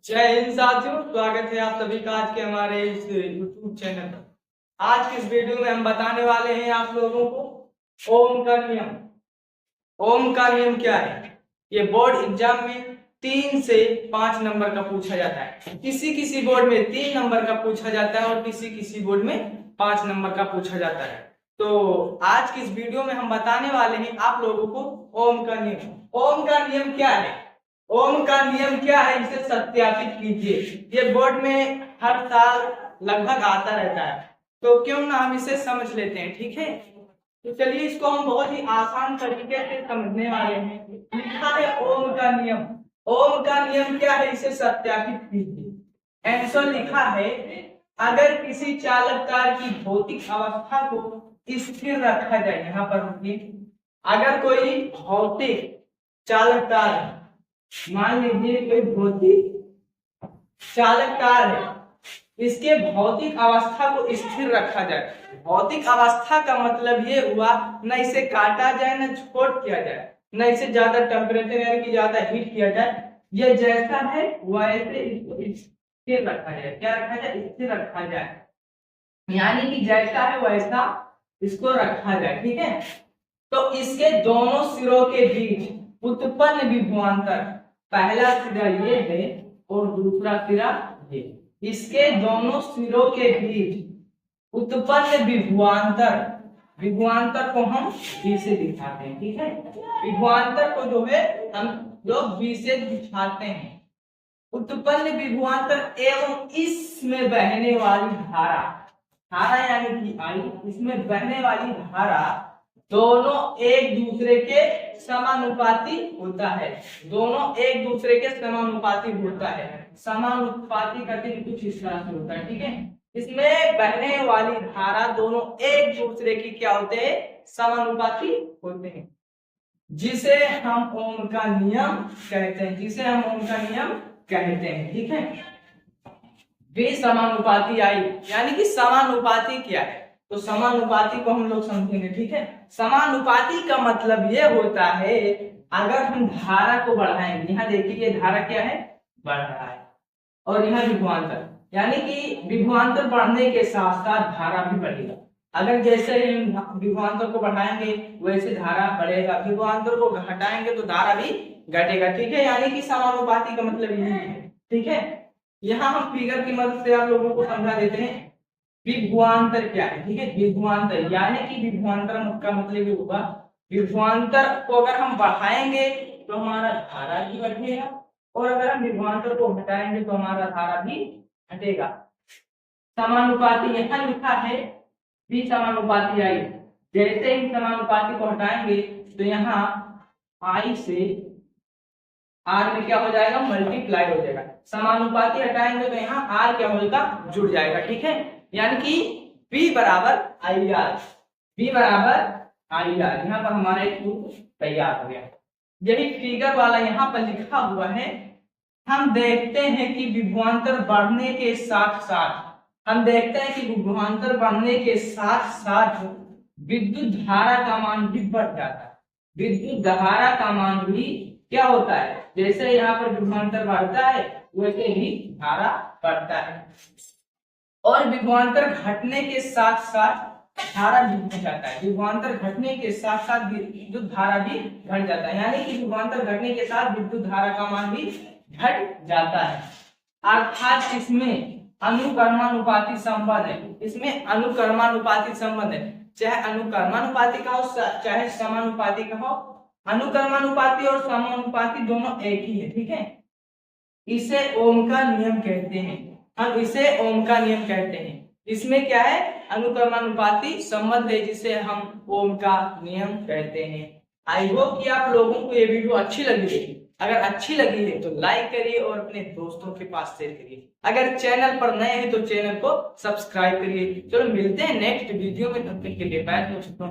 जय हिंद साथियों, स्वागत है आप सभी का आज के हमारे इस YouTube चैनल पर। आज की इस वीडियो में हम बताने वाले हैं आप लोगों को ओम का नियम। ओम का नियम क्या है? ये बोर्ड एग्जाम में 3 से 5 नंबर का पूछा जाता है। किसी किसी बोर्ड में 3 नंबर का पूछा जाता है और किसी किसी बोर्ड में 5 नंबर का पूछा जाता है। तो आज की इस वीडियो में हम बताने वाले हैं आप लोगों को ओम का नियम। ओम का नियम क्या है? ओम का नियम क्या है, इसे सत्यापित कीजिए। ये बोर्ड में हर साल लगभग आता रहता है, तो क्यों ना हम इसे समझ लेते हैं। ठीक है, तो चलिए इसको हम बहुत ही आसान तरीके से समझने वाले हैं। लिखा है ओम का नियम। ओम का नियम क्या है, इसे सत्यापित कीजिए। आंसर लिखा है, अगर किसी चालक तार की भौतिक अवस्था को स्थिर रखा जाए, यहाँ पर अगर कोई भौतिक चालक तार, मान लीजिए कोई भौतिक चालक तार है, इसके भौतिक अवस्था को स्थिर रखा जाए। भौतिक अवस्था का मतलब ये हुआ, न इसे काटा जाए न छोड़ किया जाए, न इसे ज्यादा टेम्परेचर यानी कि ज्यादा हीट किया जाए। ये जैसा है वैसे इसको स्थिर रखा जाए। क्या रखा जाए? स्थिर रखा जाए, यानी कि जैसा है वैसा इसको रखा जाए। ठीक है, तो इसके दोनों सिरों के बीच उत्पन्न विभवांतर, पहला सिरा ये है और दूसरा सिरा ये, इसके दोनों सिरों के बीच उत्पन्न विभवांतर, विभवांतर को हम बी से दिखाते हैं। ठीक है, विभवांतर को जो है हम लोग बी से दिखाते हैं। उत्पन्न विभवांतर एवं इसमें बहने वाली धारा, धारा यानी कि आई, इसमें बहने वाली धारा दोनों एक दूसरे के समानुपाती होता है। दोनों एक दूसरे के समानुपाती होता है। समानुपाती का चिन्ह कुछ इस तरह से होता है। ठीक है, इसमें बहने वाली धारा दोनों एक दूसरे की क्या होते हैं? समानुपाती होते हैं, जिसे हम ओम का नियम कहते हैं। जिसे हम ओम का नियम कहते हैं। ठीक है, वे समानुपाती आई, यानी कि समानुपाती क्या है, तो समानुपाती को हम लोग समझेंगे। ठीक है, समानुपाती का मतलब ये होता है, अगर हम धारा को बढ़ाएंगे, यहाँ देखिए ये धारा क्या है? बढ़ रहा है, और यहाँ विभवांतर, यानी कि विभवांतर बढ़ने के साथ साथ धारा भी बढ़ेगा। अगर जैसे हम विभवांतर को बढ़ाएंगे वैसे धारा बढ़ेगा, विभवांतर को घटाएंगे तो धारा भी घटेगा। ठीक है, यानी कि समानुपाती का मतलब यही है। ठीक है, यहाँ हम फिगर की मदद से आप लोगों को समझा देते हैं विभवांतर क्या है। ठीक है, विभवांतर यानी कि विभवांतर का मतलब ये होगा, विभवांतर को अगर हम बढ़ाएंगे तो हमारा धारा भी बढ़ेगा, और अगर हम विभवांतर को घटाएंगे तो हमारा धारा भी घटेगा। समानुपाती यहाँ लिखा है बी समानुपाती आई, जैसे ही समानुपाती को हटाएंगे तो यहाँ आई से आर में क्या हो जाएगा? मल्टीप्लाई हो जाएगा। समानुपाती हटाएंगे तो यहाँ आर क्या होगा? जुड़ जाएगा। ठीक है, यानी कि बी बराबर आई आर, बी बराबर आई आर। यहाँ पर हमारा एक सूत्र तैयार हो गया। यही फिगर वाला यहाँ पर लिखा हुआ है। हम देखते हैं कि विभवांतर बढ़ने के साथ साथ, हम देखते हैं कि विभवांतर बढ़ने के साथ साथ विद्युत धारा का मान भी बढ़ जाता है। विद्युत धारा का मान भी क्या होता है? जैसे यहाँ पर विभवांतर बढ़ता है वैसे ही धारा बढ़ता है, और विभवांतर घटने के साथ साथ धारा भी घट जाता है। विभवांतर घटने के साथ साथ विद्युत धारा भी घट जाता है, यानी कि विभवांतर घटने के साथ विद्युत धारा का मान भी घट जाता है। अर्थात इसमें अनुक्रमानुपाती संबंध है। इसमें अनुक्रमानुपाती संबंध है, चाहे अनुक्रमानुपाती का हो चाहे समानुपाती का हो। अनुक्रमानुपाती और समानुपाती दोनों एक ही है। ठीक है, इसे ओम का नियम कहते हैं। हम इसे ओम का नियम कहते हैं। इसमें क्या है? अनुक्रमानुपाती संबंध है, जिसे हम ओम का नियम कहते हैं। आई होप कि आप लोगों को ये वीडियो अच्छी लगी है। अगर अच्छी लगी है तो लाइक करिए और अपने दोस्तों के पास शेयर करिए। अगर चैनल पर नए हैं तो चैनल को सब्सक्राइब करिए। चलो मिलते हैं नेक्स्ट वीडियो में, तब तक के लिए बाय दोस्तों।